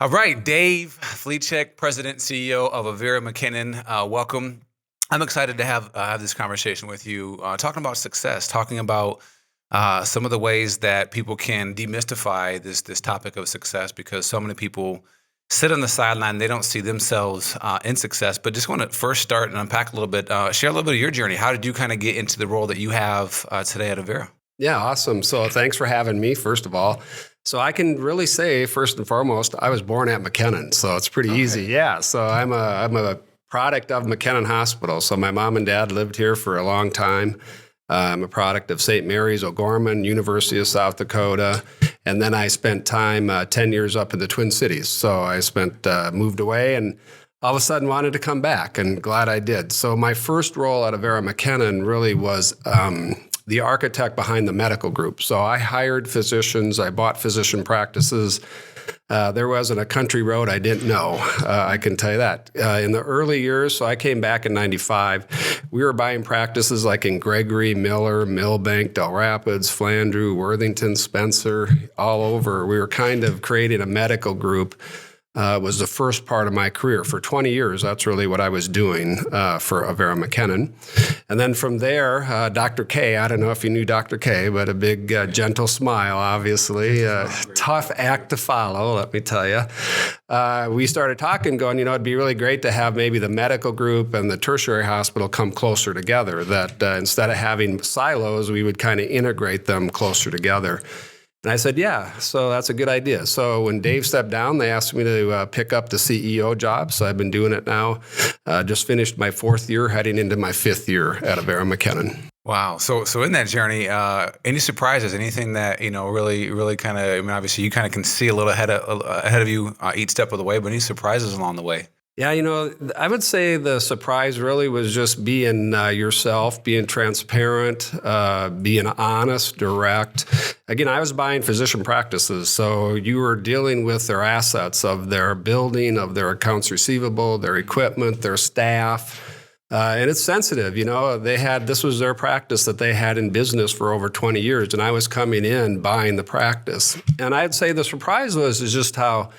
All right, Dave Flicek, President CEO of Avera McKinnon. Welcome. I'm excited to have this conversation with you, talking about success, talking about some of the ways that people can demystify this topic of success, because so many people sit on the sideline, they don't see themselves in success. But just want to first start and unpack a little bit, share a little bit of your journey. How did you kind of get into the role that you have today at Avera? Yeah, awesome. So thanks for having me, first of all. So I can really say, first and foremost, I was born at McKinnon, so it's pretty easy. Yeah, so I'm a product of McKinnon Hospital. So my mom and dad lived here for a long time. I'm a product of St. Mary's, O'Gorman, University of South Dakota. And then I spent time 10 years up in the Twin Cities. So I moved away and all of a sudden wanted to come back, and glad I did. So my first role at Avera McKinnon really was the architect behind the medical group. So I hired physicians, I bought physician practices. There wasn't a country road I didn't know, I can tell you that. In the early years, so I came back in 95, we were buying practices like in Gregory, Miller, Millbank, Del Rapids, Flandreau, Worthington, Spencer, all over. We were kind of creating a medical group. Was the first part of my career. For 20 years, that's really what I was doing for Avera McKinnon. And then from there, Dr. K, I don't know if you knew Dr. K, but a big, gentle smile, obviously. Tough act to follow, let me tell you. We started talking, going, it'd be really great to have maybe the medical group and the tertiary hospital come closer together, that instead of having silos, we would kind of integrate them closer together. And I said, yeah, so that's a good idea. So when Dave stepped down, they asked me to pick up the CEO job. So I've been doing it now. Just finished my 4th year, heading into my 5th year at Avera McKinnon. Wow. So in that journey, any surprises, anything that, really kind of, obviously you kind of can see a little ahead of you each step of the way, but any surprises along the way? Yeah, I would say the surprise really was just being yourself, being transparent, being honest, direct. Again, I was buying physician practices, so you were dealing with their assets of their building, of their accounts receivable, their equipment, their staff. And it's sensitive, this was their practice that they had in business for over 20 years, and I was coming in buying the practice. And I'd say the surprise is just how,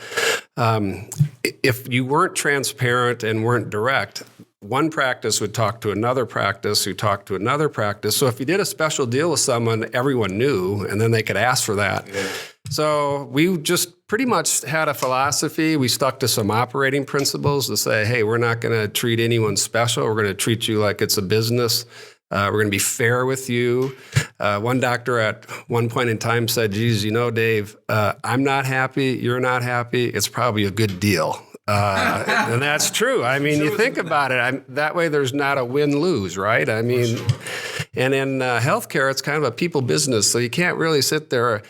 if you weren't transparent and weren't direct, one practice would talk to another practice who talked to another practice. So if you did a special deal with someone, everyone knew, and then they could ask for that. Yeah. So we just pretty much had a philosophy. We stuck to some operating principles to say, hey, we're not going to treat anyone special. We're going to treat you like it's a business. We're going to be fair with you. One doctor at one point in time said, geez, Dave, I'm not happy. You're not happy. It's probably a good deal. And that's true. You think about it. That way there's not a win-lose, right? And in healthcare, it's kind of a people business. So you can't really sit there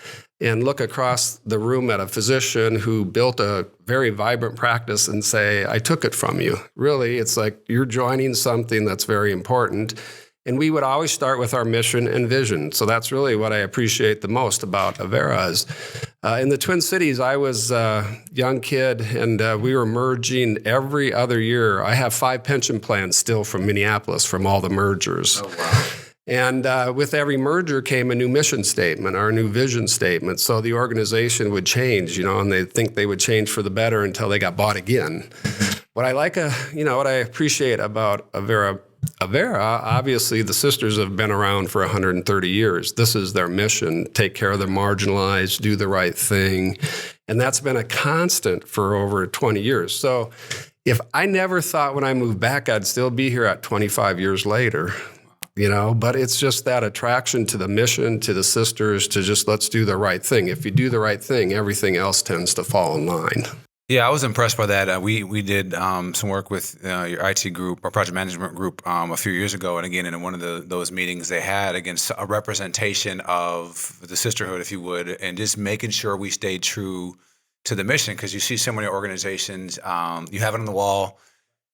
and look across the room at a physician who built a very vibrant practice and say, I took it from you. Really, it's like you're joining something that's very important. And we would always start with our mission and vision. So that's really what I appreciate the most about Avera is in the Twin Cities, I was a young kid, and we were merging every other year. I have 5 pension plans still from Minneapolis from all the mergers. Oh, wow. And with every merger came a new mission statement or a new vision statement. So the organization would change, and they think they would change for the better until they got bought again. What I what I appreciate about Avera, obviously, the sisters have been around for 130 years. This is their mission: take care of the marginalized, do the right thing. And that's been a constant for over 20 years. So if I never thought when I moved back I'd still be here at 25 years later, but it's just that attraction to the mission, to the sisters, to just let's do the right thing. If you do the right thing, everything else tends to fall in line. Yeah, I was impressed by that. We did some work with your IT group, or project management group, a few years ago. And again, in one of those meetings they had, against a representation of the sisterhood, if you would, and just making sure we stayed true to the mission. Because you see so many organizations, you have it on the wall,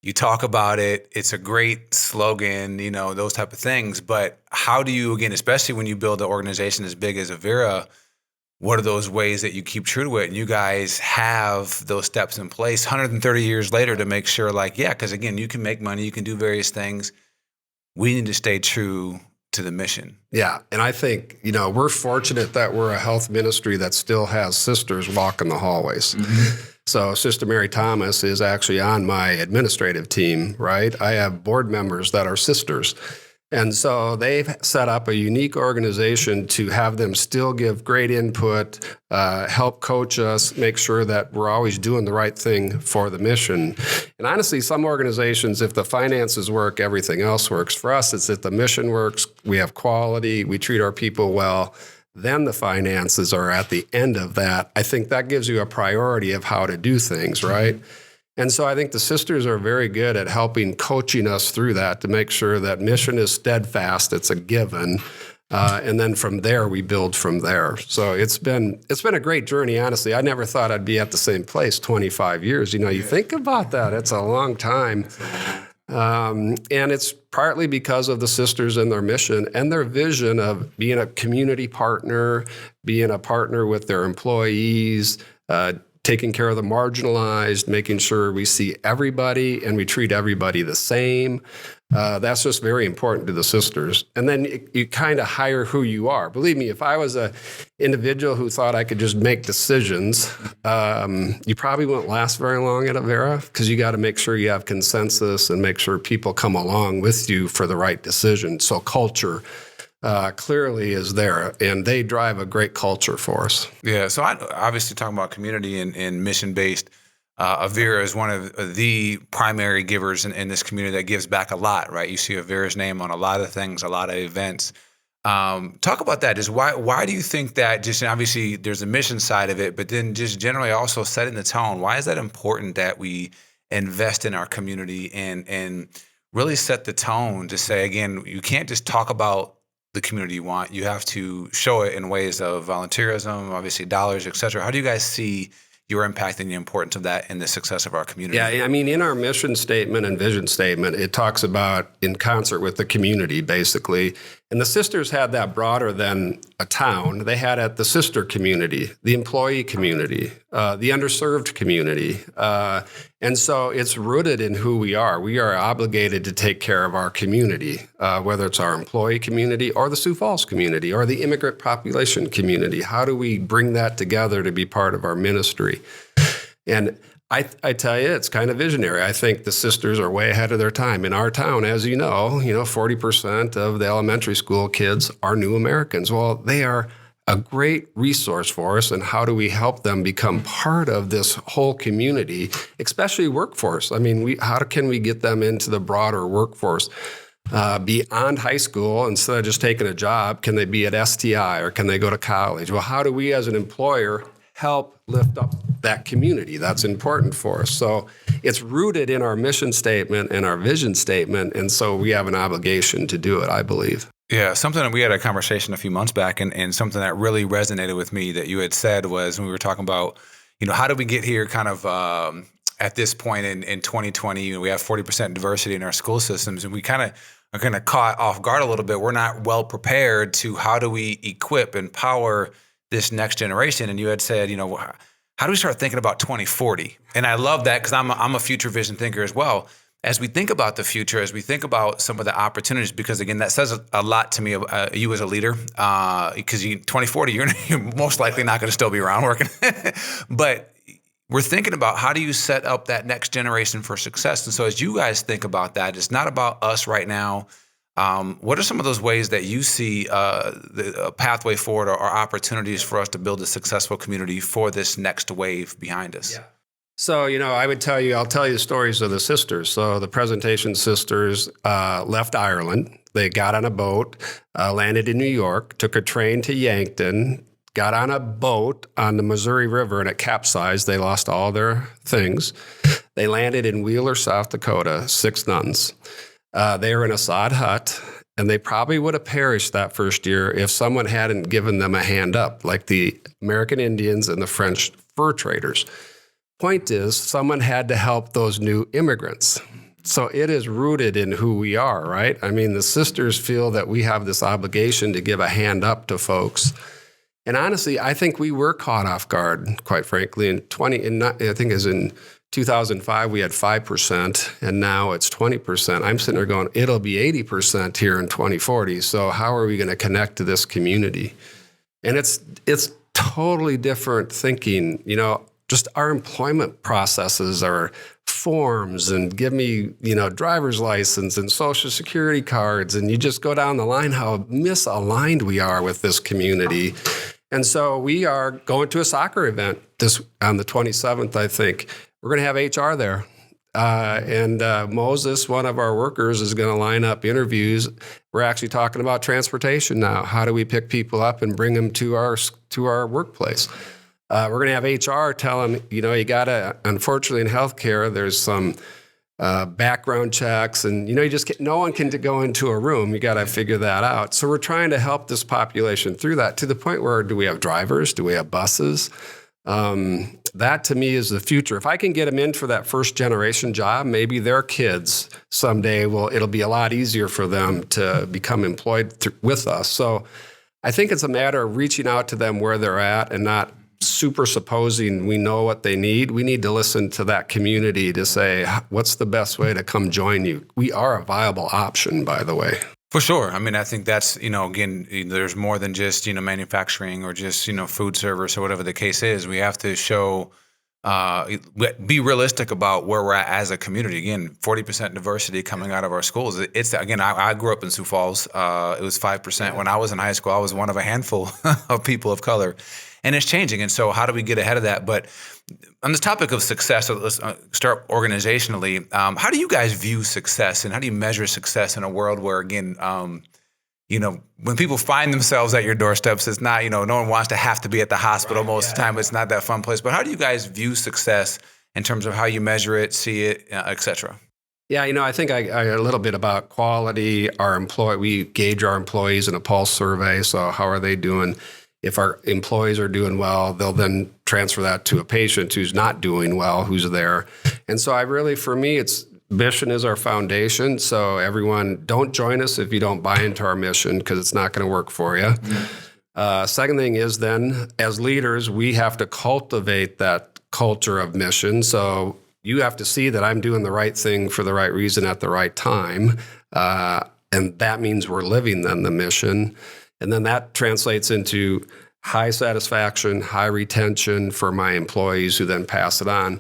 you talk about it, it's a great slogan, those type of things. But how do you, again, especially when you build an organization as big as Avera, what are those ways that you keep true to it? And you guys have those steps in place 130 years later to make sure, because again, you can make money, you can do various things. We need to stay true to the mission. Yeah. And I think, we're fortunate that we're a health ministry that still has sisters walking the hallways. Mm-hmm. So Sister Mary Thomas is actually on my administrative team, right? I have board members that are sisters. And so they've set up a unique organization to have them still give great input, help coach us, make sure that we're always doing the right thing for the mission. And honestly, some organizations, if the finances work, everything else works. For us, it's if the mission works, we have quality, we treat our people well, then the finances are at the end of that. I think that gives you a priority of how to do things, right? And so I think the sisters are very good at helping coaching us through that to make sure that mission is steadfast, it's a given, and then from there we build from there. So it's been a great journey, honestly. I never thought I'd be at the same place 25 years. You think about that, it's a long time. And it's partly because of the sisters and their mission and their vision of being a community partner, being a partner with their employees, taking care of the marginalized, making sure we see everybody and we treat everybody the same. That's just very important to the sisters. And then you kind of hire who you are. Believe me, if I was an individual who thought I could just make decisions, you probably wouldn't last very long at Avera because you got to make sure you have consensus and make sure people come along with you for the right decision. So culture clearly is there, and they drive a great culture for us. Yeah, so obviously talking about community and mission-based, Avera is one of the primary givers in this community that gives back a lot, right? You see Avera's name on a lot of things, a lot of events. Talk about that. Just why do you think that, just obviously there's a mission side of it, but then just generally also setting the tone, why is that important that we invest in our community and really set the tone to say, again, you can't just talk about the community you want. You have to show it in ways of volunteerism, obviously dollars, et cetera. How do you guys see your impact and the importance of that in the success of our community? Yeah, I mean, in our mission statement and vision statement, it talks about in concert with the community, basically. And the sisters had that broader than a town. They had it the sister community, the employee community, the underserved community. And so it's rooted in who we are. We are obligated to take care of our community, whether it's our employee community or the Sioux Falls community or the immigrant population community. How do we bring that together to be part of our ministry? And I tell you, it's kind of visionary. I think the sisters are way ahead of their time. In our town, as you know, 40% of the elementary school kids are new Americans. Well, they are a great resource for us. And how do we help them become part of this whole community, especially workforce? I mean, how can we get them into the broader workforce? Beyond high school, instead of just taking a job, can they be at STI or can they go to college? Well, how do we as an employer help lift up that community? That's important for us. So it's rooted in our mission statement and our vision statement, and so we have an obligation to do it, I believe. Yeah, something that we had a conversation a few months back, and something that really resonated with me that you had said was when we were talking about, how do we get here kind of at this point in 2020, we have 40% diversity in our school systems, and we kind of are kind of caught off guard a little bit. We're not well prepared to how do we equip, empower this next generation. And you had said, how do we start thinking about 2040? And I love that because I'm a future vision thinker as well. As we think about the future, as we think about some of the opportunities, because again, that says a lot to me, you as a leader, because 2040, you're most likely not going to still be around working. But we're thinking about how do you set up that next generation for success? And so as you guys think about that, it's not about us right now. What are some of those ways that you see a pathway forward or opportunities for us to build a successful community for this next wave behind us? Yeah. So, I'll tell you stories of the sisters. So the presentation sisters left Ireland. They got on a boat, landed in New York, took a train to Yankton, got on a boat on the Missouri River, and it capsized. They lost all their things. They landed in Wheeler, South Dakota, 6 nuns. They were in a sod hut, and they probably would have perished that first year if someone hadn't given them a hand up, like the American Indians and the French fur traders. Point is, someone had to help those new immigrants. So it is rooted in who we are, right? I mean, the sisters feel that we have this obligation to give a hand up to folks. And honestly, I think we were caught off guard, quite frankly. I think it was in 2005, we had 5%, and now it's 20%. I'm sitting there going, it'll be 80% here in 2040. So how are we going to connect to this community? And it's totally different thinking. just our employment processes are forms and give me, driver's license and social security cards. And you just go down the line how misaligned we are with this community. And so we are going to a soccer event on the 27th, I think. We're going to have HR there. And Moses, one of our workers, is going to line up interviews. We're actually talking about transportation now. How do we pick people up and bring them to our workplace? We're going to have HR tell them, you got to, unfortunately in healthcare, there's some background checks and, no one can go into a room. You got to figure that out. So we're trying to help this population through that to the point where, do we have drivers? Do we have buses? That to me is the future. If I can get them in for that first generation job, maybe their kids someday it'll be a lot easier for them to become employed with us. So I think it's a matter of reaching out to them where they're at and not super supposing we know what they need. We need to listen to that community to say, what's the best way to come join you? We are a viable option, by the way. For sure. I mean, I think that's, again, there's more than just, manufacturing or just, food service or whatever the case is. We have to show, be realistic about where we're at as a community. Again, 40% diversity coming out of our schools. It's, again, I grew up in Sioux Falls. It was 5%. When I was in high school, I was one of a handful of people of color. And it's changing. And so how do we get ahead of that? But on this topic of success, let's start organizationally. How do you guys view success and how do you measure success in a world where, again, when people find themselves at your doorsteps, it's not, no one wants to have to be at the hospital most of the time. It's not that fun place. But how do you guys view success in terms of how you measure it, see it, et cetera? Yeah, I think I a little bit about quality. We gauge our employees in a pulse survey. So how are they doing? If our employees are doing well, they'll then transfer that to a patient who's not doing well, who's there. And so for me, mission is our foundation. So everyone, don't join us if you don't buy into our mission because it's not going to work for you. Second thing is then, as leaders, we have to cultivate that culture of mission. So you have to see that I'm doing the right thing for the right reason at the right time. And that means we're living then the mission. And then that translates into high satisfaction, high retention for my employees who then pass it on.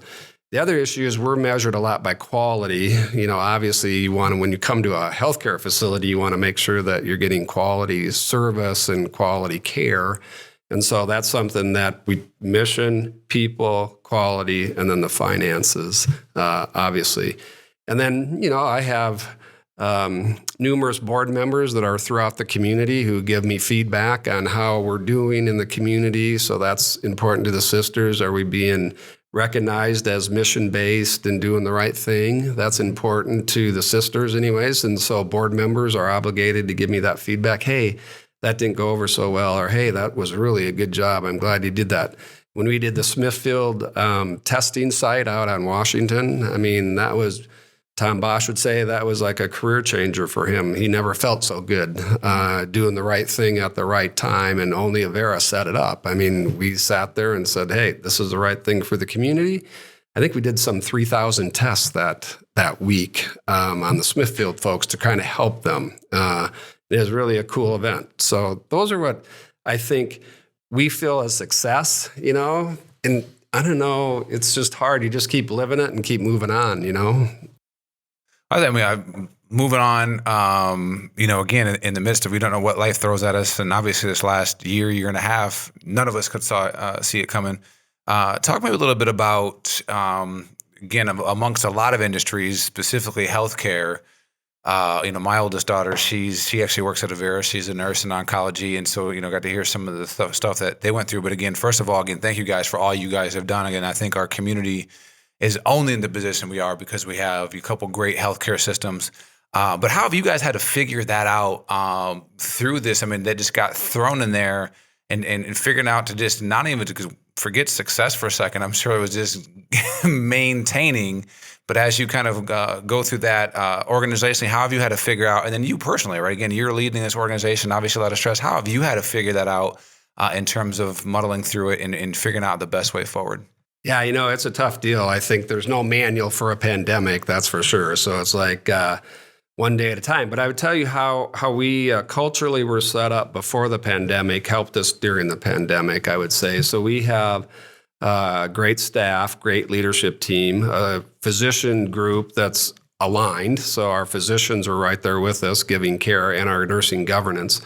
The other issue is we're measured a lot by quality. Obviously when you come to a healthcare facility, you want to make sure that you're getting quality service and quality care. And so that's something that mission, people, quality, and then the finances, obviously. And then, I have numerous board members that are throughout the community who give me feedback on how we're doing in the community. So that's important to the sisters. Are we being recognized as mission-based and doing the right thing? That's important to the sisters anyways. And so board members are obligated to give me that feedback. Hey, that didn't go over so well. Or, hey, that was really a good job. I'm glad you did that. When we did the Smithfield testing site out on Washington, that was... Tom Bosch would say that was like a career changer for him. He never felt so good doing the right thing at the right time, and only Avera set it up. We sat there and said, hey, this is the right thing for the community. I think we did some 3,000 tests that week on the Smithfield folks to kind of help them. It was really a cool event. So those are what I think we feel as success, and I don't know, it's just hard. You just keep living it and keep moving on, Moving on, again, in the midst of, we don't know what life throws at us. And obviously this last year and a half, none of us could see it coming. Talk maybe a little bit about, again, amongst a lot of industries, specifically healthcare. My oldest daughter, she actually works at Avera. She's a nurse in oncology. And so, got to hear some of the stuff that they went through. But again, first of all, thank you guys for all you guys have done. Again, I think our community is only in the position we are because we have a couple great healthcare systems. But how have you guys had to figure that out through this? That just got thrown in there and figuring out to just not even to forget success for a second. I'm sure it was just maintaining. But as you kind of go through that organizationally, how have you had to figure out, and then you personally, right? Again, you're leading this organization, obviously a lot of stress. How have you had to figure that out in terms of muddling through it and figuring out the best way forward? Yeah, it's a tough deal. I think there's no manual for a pandemic, that's for sure. So it's like one day at a time. But I would tell you how we culturally were set up before the pandemic helped us during the pandemic, I would say. So we have great staff, great leadership team, a physician group that's aligned. So our physicians are right there with us giving care, and our nursing governance.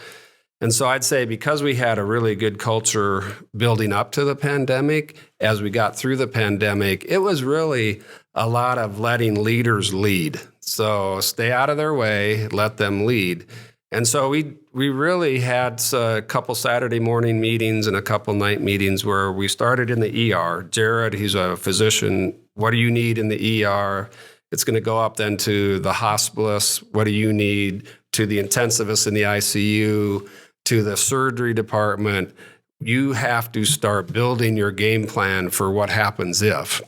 And so I'd say because we had a really good culture building up to the pandemic, as we got through the pandemic, it was really a lot of letting leaders lead. So stay out of their way, let them lead. And so we really had a couple Saturday morning meetings and a couple night meetings where we started in the ER. Jared, he's a physician. What do you need in the ER? It's going to go up then to the hospice. What do you need? To the intensivist in the ICU, to the surgery department. You have to start building your game plan for what happens if.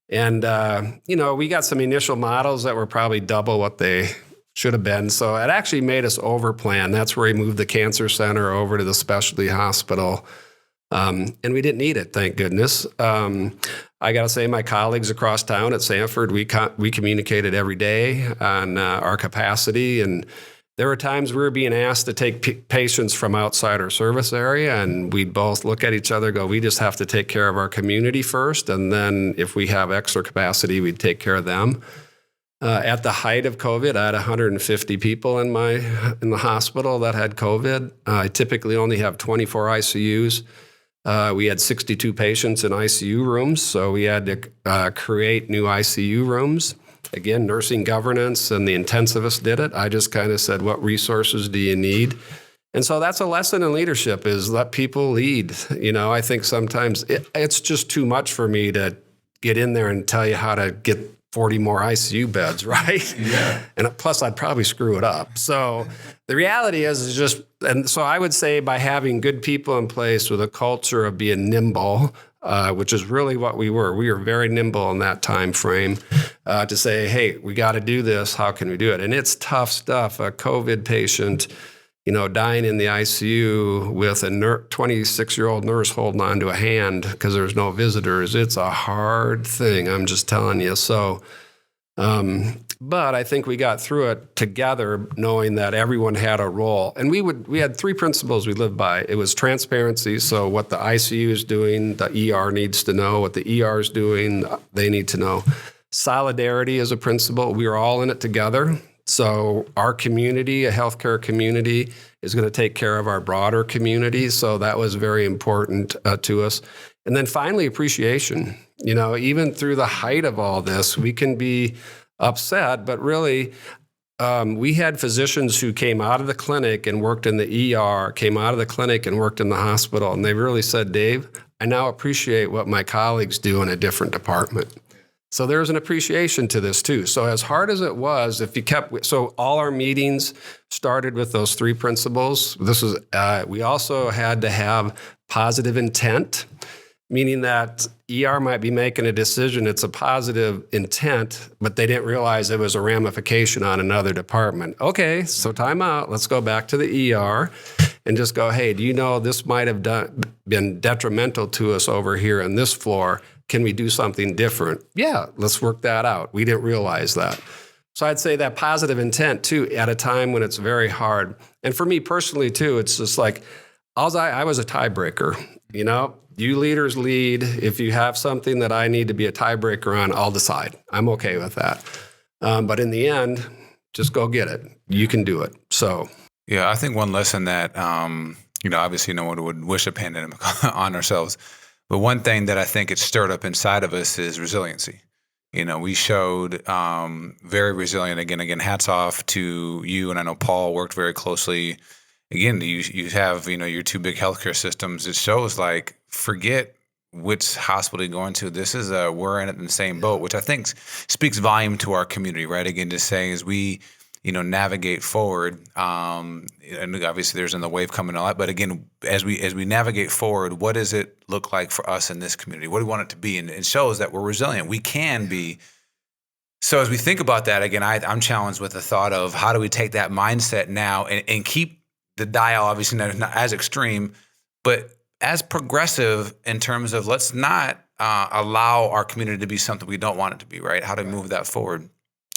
And, we got some initial models that were probably double what they should have been. So it actually made us overplan. That's where we moved the cancer center over to the specialty hospital. And we didn't need it, thank goodness. I got to say, my colleagues across town at Sanford, we communicated every day on our capacity. And there were times we were being asked to take patients from outside our service area, and we'd both look at each other and go, we just have to take care of our community first. And then if we have extra capacity, we'd take care of them. At the height of COVID, I had 150 people in the hospital that had COVID. I typically only have 24 ICUs. We had 62 patients in ICU rooms, so we had to create new ICU rooms. Again, nursing governance and the intensivist did it. I just kind of said, what resources do you need? And so that's a lesson in leadership, is let people lead. I think sometimes it's just too much for me to get in there and tell you how to get 40 more ICU beds, right? Yeah. And plus, I'd probably screw it up. So the reality is just, and so I would say by having good people in place with a culture of being nimble, which is really what we were. We were very nimble in that time frame to say, hey, we got to do this. How can we do it? And it's tough stuff. A COVID patient, dying in the ICU with a 26-year-old nurse holding onto a hand because there's no visitors. It's a hard thing. I'm just telling you. So, but I think we got through it together, knowing that everyone had a role. And we had three principles we lived by. It was transparency. So what the ICU is doing, the ER needs to know. What the ER is doing, they need to know. Solidarity is a principle. We are all in it together. So our community, a healthcare community, is going to take care of our broader community. So that was very important to us. And then finally, appreciation. Even through the height of all this, we can be upset, but really, we had physicians who came out of the clinic and worked in the ER, came out of the clinic and worked in the hospital. And they really said, Dave, I now appreciate what my colleagues do in a different department. So there's an appreciation to this too. So as hard as it was, so all our meetings started with those three principles. We also had to have positive intent, meaning that ER might be making a decision, it's a positive intent, but they didn't realize it was a ramification on another department. Okay, so time out, let's go back to the ER and just go, hey, do you know this might have been detrimental to us over here on this floor? Can we do something different? Yeah, let's work that out. We didn't realize that. So I'd say that positive intent too, at a time when it's very hard. And for me personally too, it's just like, I was a tiebreaker. You leaders lead. If you have something that I need to be a tiebreaker on, I'll decide. I'm okay with that. But in the end, just go get it. You can do it. So. Yeah, I think one lesson that, obviously no one would wish a pandemic on ourselves. But one thing that I think it stirred up inside of us is resiliency. We showed very resilient. Again, hats off to you. And I know Paul worked very closely. Again, you have, your two big healthcare systems. It shows like, forget which hospital you're going to. This is we're in the same boat, which I think speaks volume to our community, right? Again, just saying as we, navigate forward, and obviously there's the wave coming and all that, but again, as we navigate forward, what does it look like for us in this community? What do we want it to be? And it shows that we're resilient. We can be. So as we think about that, again, I'm challenged with the thought of how do we take that mindset now and keep the dial, obviously not as extreme, but as progressive in terms of let's not allow our community to be something we don't want it to be, right? How to move that forward.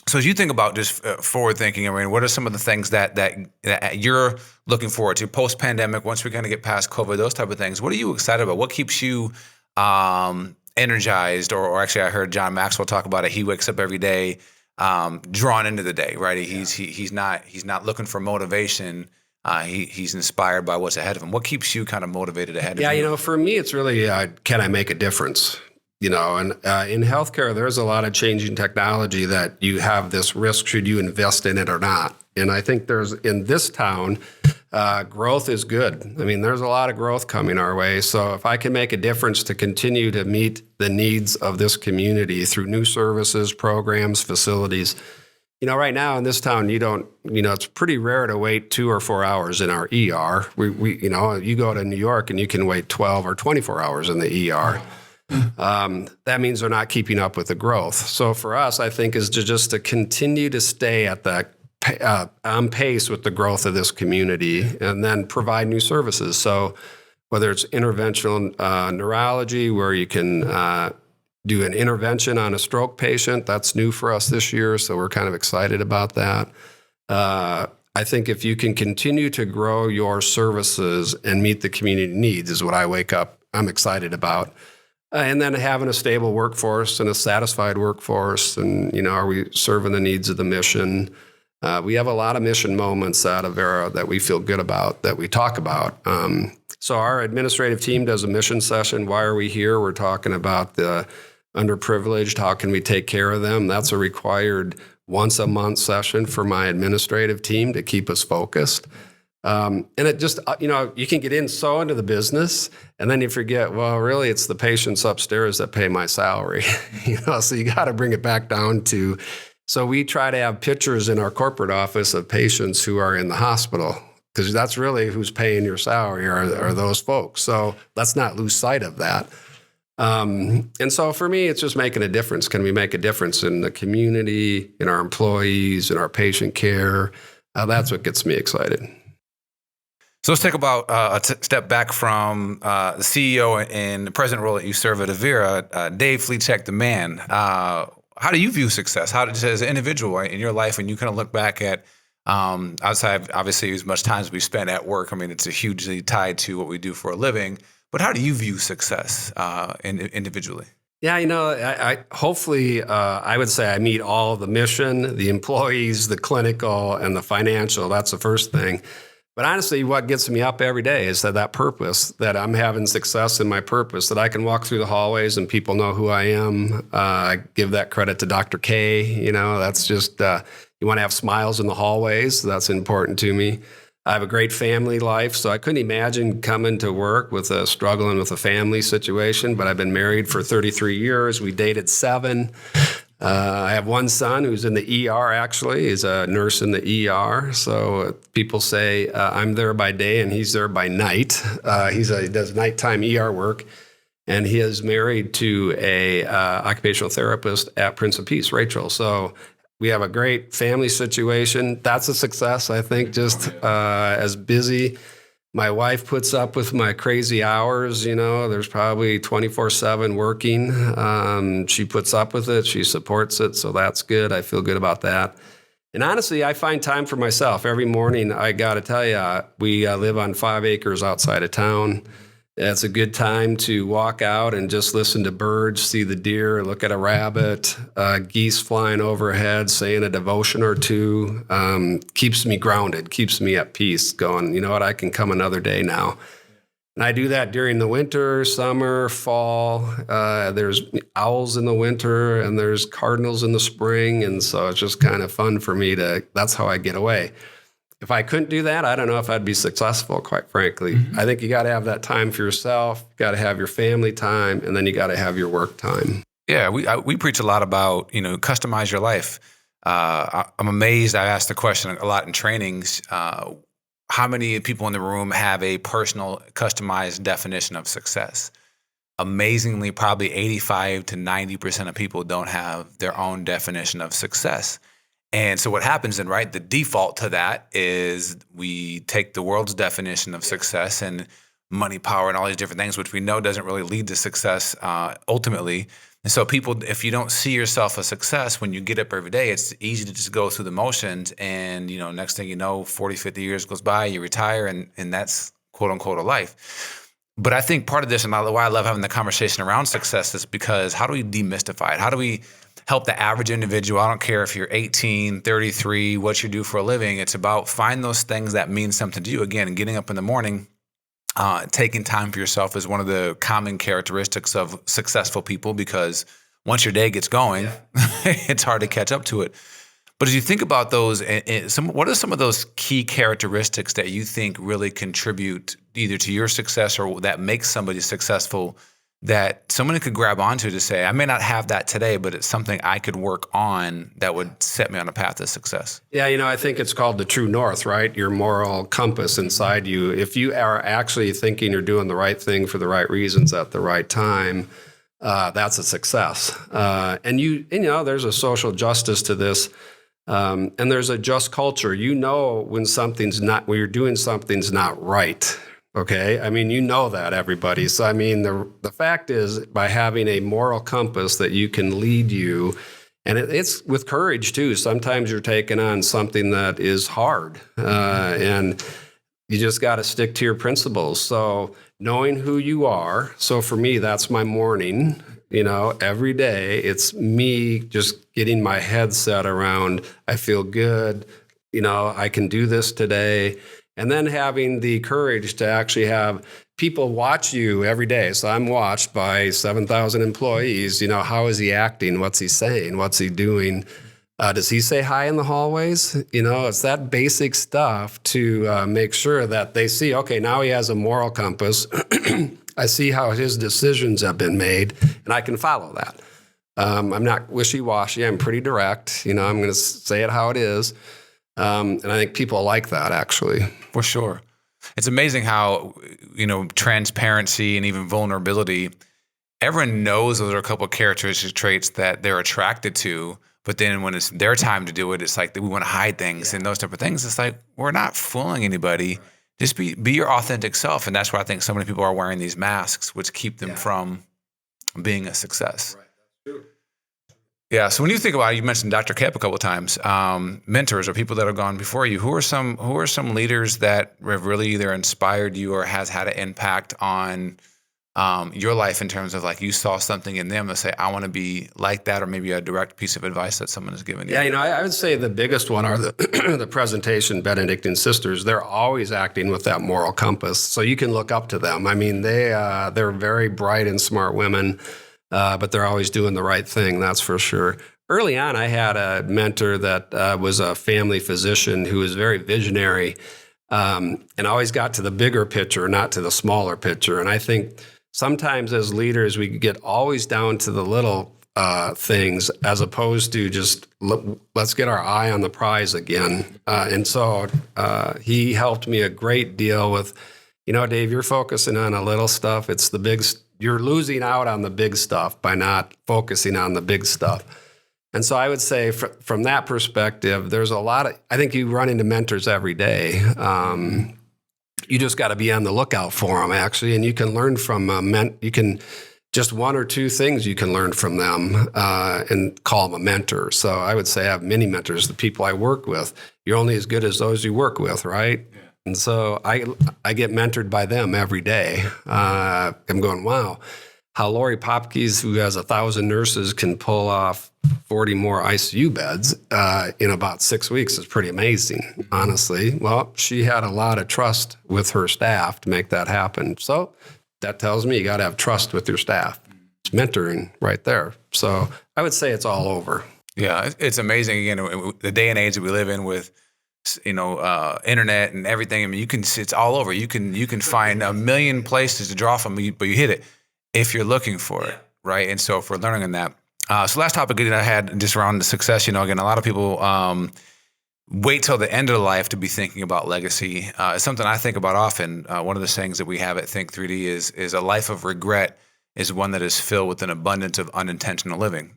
So as you think about just forward thinking, what are some of the things that you're looking forward to post-pandemic, once we kind of get past COVID, those type of things? What are you excited about? What keeps you energized, or actually I heard John Maxwell talk about it. He wakes up every day drawn into the day, right? He's not looking for motivation. He's inspired by what's ahead of him. What keeps you kind of motivated ahead of you? Yeah, for me, it's really, can I make a difference? And in healthcare, there's a lot of changing technology that you have this risk should you invest in it or not. And I think in this town, growth is good. I mean, there's a lot of growth coming our way. So if I can make a difference to continue to meet the needs of this community through new services, programs, facilities, right now in this town, it's pretty rare to wait 2 or 4 hours in our ER. You go to New York and you can wait 12 or 24 hours in the ER. That means they're not keeping up with the growth. So for us, I think is to continue to stay at the on pace with the growth of this community, and then provide new services. So whether it's interventional neurology, where you can do an intervention on a stroke patient, that's new for us this year. So we're kind of excited about that. I think if you can continue to grow your services and meet the community needs is what I'm excited about. And then having a stable workforce and a satisfied workforce, and, are we serving the needs of the mission? We have a lot of mission moments out of Vera that we feel good about, that we talk about. So our administrative team does a mission session. Why are we here? We're talking about the underprivileged. How can we take care of them? That's a required once a month session for my administrative team to keep us focused. And it just, you can get so into the business and then you forget, well, really it's the patients upstairs that pay my salary, so you got to bring it back down to, so we try to have pictures in our corporate office of patients who are in the hospital, because that's really who's paying your salary are those folks. So let's not lose sight of that. And so for me, it's just making a difference. Can we make a difference in the community, in our employees, in our patient care? That's what gets me excited. So let's take about a step back from the CEO and the president role that you serve at Avera. Dave Flicek, the man. How do you view success? How does, as an individual in your life, when you kind of look back at outside, obviously, as much time as we spend at work, I mean, it's hugely tied to what we do for a living. But how do you view success individually? Yeah, I hopefully, I would say I meet all of the mission, the employees, the clinical, and the financial. That's the first thing. But honestly, what gets me up every day is that purpose, that I'm having success in my purpose, that I can walk through the hallways and people know who I am. I give that credit to Dr. K. That's just, you want to have smiles in the hallways. That's important to me. I have a great family life, so I couldn't imagine coming to work struggling with a family situation, but I've been married for 33 years. We dated 7. I have one son who's in the ER, actually. He's a nurse in the ER. So people say I'm there by day and he's there by night. He does nighttime ER work. And he is married to a occupational therapist at Prince of Peace, Rachel. So we have a great family situation. That's a success, I think, just as busy. My wife puts up with my crazy hours, there's probably 24/7 working. She puts up with it. She supports it. So that's good. I feel good about that. And honestly, I find time for myself. Every morning, I got to tell you, we live on 5 acres outside of town. It's a good time to walk out and just listen to birds, see the deer, look at a rabbit, geese flying overhead, saying a devotion or two. Keeps me grounded, keeps me at peace, going, you know what, I can come another day now. And I do that during the winter, summer, fall. There's owls in the winter and there's cardinals in the spring. And so it's just kind of fun for me that's how I get away. If I couldn't do that, I don't know if I'd be successful, quite frankly. Mm-hmm. I think you got to have that time for yourself, you got to have your family time, and then you got to have your work time. Yeah, we preach a lot about, customize your life. I'm amazed. I asked the question a lot in trainings. How many people in the room have a personal, customized definition of success? Amazingly, probably 85 to 90% of people don't have their own definition of success. And so what happens then, right, the default to that is we take the world's definition of success and money, power, and all these different things, which we know doesn't really lead to success ultimately. And so people, if you don't see yourself a success when you get up every day, it's easy to just go through the motions. And, next thing you know, 40, 50 years goes by, you retire, and that's quote unquote a life. But I think part of this, and why I love having the conversation around success, is because how do we demystify it? How do we help the average individual? I don't care if you're 18, 33, what you do for a living. It's about find those things that mean something to you. Again, getting up in the morning, taking time for yourself is one of the common characteristics of successful people, because once your day gets going, it's hard to catch up to it. But as you think about those, what are some of those key characteristics that you think really contribute either to your success or that makes somebody successful, that someone could grab onto to say, I may not have that today, but it's something I could work on that would set me on a path to success? Yeah, I think it's called the true north, right? Your moral compass inside you. If you are actually thinking you're doing the right thing for the right reasons at the right time, that's a success. And there's a social justice to this. And there's a just culture. When when you're doing something's not right. Okay. That, everybody. So, the fact is, by having a moral compass that you can lead you, and it's with courage too. Sometimes you're taking on something that is hard, and you just got to stick to your principles. So knowing who you are. So for me, that's my morning. Every day it's me just getting my head set around, I feel good, I can do this today. And then having the courage to actually have people watch you every day. So I'm watched by 7,000 employees. How is he acting? What's he saying? What's he doing? Does he say hi in the hallways? It's that basic stuff to make sure that they see, okay, now he has a moral compass. I see how his decisions have been made, and I can follow that. I'm not wishy-washy. I'm pretty direct. I'm going to say it how it is. And I think people like that, actually. For sure. It's amazing how, transparency and even vulnerability, everyone knows those are a couple of characteristic traits that they're attracted to. But then when it's their time to do it, it's like we want to hide things and those type of things. It's like, we're not fooling anybody. Just be your authentic self. And that's why I think so many people are wearing these masks, which keep them from being a success. Right. That's true. Yeah. So when you think about it, you mentioned Dr. Kep a couple of times, mentors or people that have gone before you. Who are some leaders that have really either inspired you or has had an impact on your life in terms of like you saw something in them to say, I want to be like that, or maybe a direct piece of advice that someone has given you? Yeah, I would say the biggest one are the the Presentation Benedictine sisters. They're always acting with that moral compass, so you can look up to them. They're very bright and smart women, but they're always doing the right thing. That's for sure. Early on, I had a mentor that was a family physician who was very visionary, and always got to the bigger picture, not to the smaller picture. And I think sometimes as leaders, we get always down to the little things as opposed to just let's get our eye on the prize again. And so he helped me a great deal with, Dave, you're focusing on a little stuff. It's the big, you're losing out on the big stuff by not focusing on the big stuff. And so I would say from that perspective, there's a lot of, I think you run into mentors every day. You just got to be on the lookout for them, actually, and you can learn from you can just one or two things you can learn from them and call them a mentor. So I would say I have many mentors. The people I work with, you're only as good as those you work with, right? Yeah. And so I get mentored by them every day. I'm going, wow, how Lori Popkes, who has 1,000 nurses, can pull off 40 more ICU beds in about 6 weeks is pretty amazing, honestly. Well, she had a lot of trust with her staff to make that happen. So that tells me you got to have trust with your staff. It's mentoring right there. So I would say it's all over. Yeah, it's amazing. Again, the day and age that we live in with, internet and everything. It's all over. You can find a million places to draw from, but you hit it if you're looking for it, right? And so if we're learning on that. So last topic I had just around the success, again, a lot of people wait till the end of life to be thinking about legacy. It's something I think about often. One of the sayings that we have at Think 3D is a life of regret is one that is filled with an abundance of unintentional living.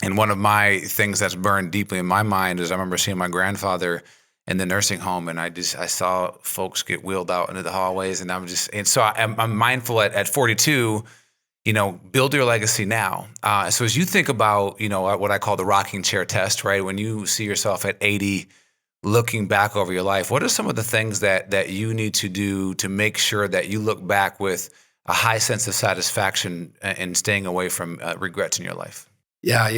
And one of my things that's burned deeply in my mind is I remember seeing my grandfather in the nursing home, and I saw folks get wheeled out into the hallways, and so I'm mindful at 42, build your legacy now. So as you think about, what I call the rocking chair test, right? When you see yourself at 80, looking back over your life, what are some of the things that you need to do to make sure that you look back with a high sense of satisfaction and staying away from regrets in your life? Yeah,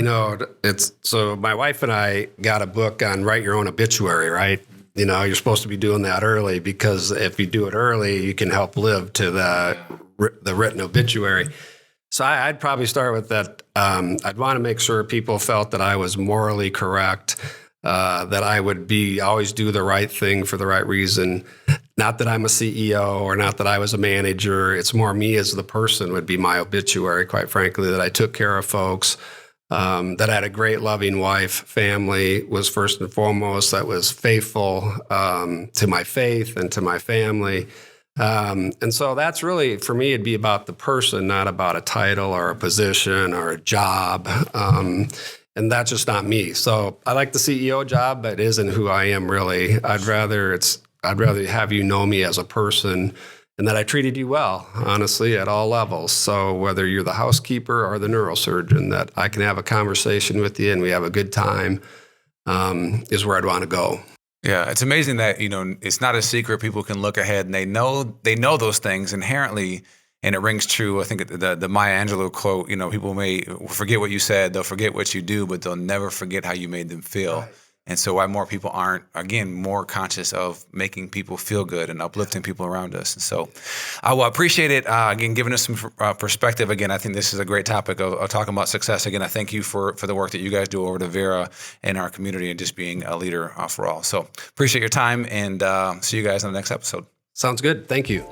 it's so my wife and I got a book on write your own obituary, right? You're supposed to be doing that early because if you do it early, you can help live to the written obituary. So I'd probably start with that. I'd want to make sure people felt that I was morally correct, that I would always do the right thing for the right reason. Not that I'm a CEO or not that I was a manager. It's more me as the person would be my obituary, quite frankly, that I took care of folks, that I had a great loving wife, family was first and foremost, that was faithful to my faith and to my family. And so that's really, for me, it'd be about the person, not about a title or a position or a job. And that's just not me. So I like the CEO job, but it isn't who I am really. I'd rather have you know me as a person and that I treated you well, honestly, at all levels. So whether you're the housekeeper or the neurosurgeon, that I can have a conversation with you and we have a good time, is where I'd want to go. Yeah, it's amazing that, it's not a secret. People can look ahead and they know those things inherently, and it rings true. I think the Maya Angelou quote, people may forget what you said, they'll forget what you do, but they'll never forget how you made them feel. Right. And so why more people aren't, again, more conscious of making people feel good and uplifting people around us. And so I appreciate it, again, giving us some perspective. Again, I think this is a great topic of talking about success. Again, I thank you for the work that you guys do over to Vera and our community and just being a leader for all. So appreciate your time and see you guys on the next episode. Sounds good. Thank you.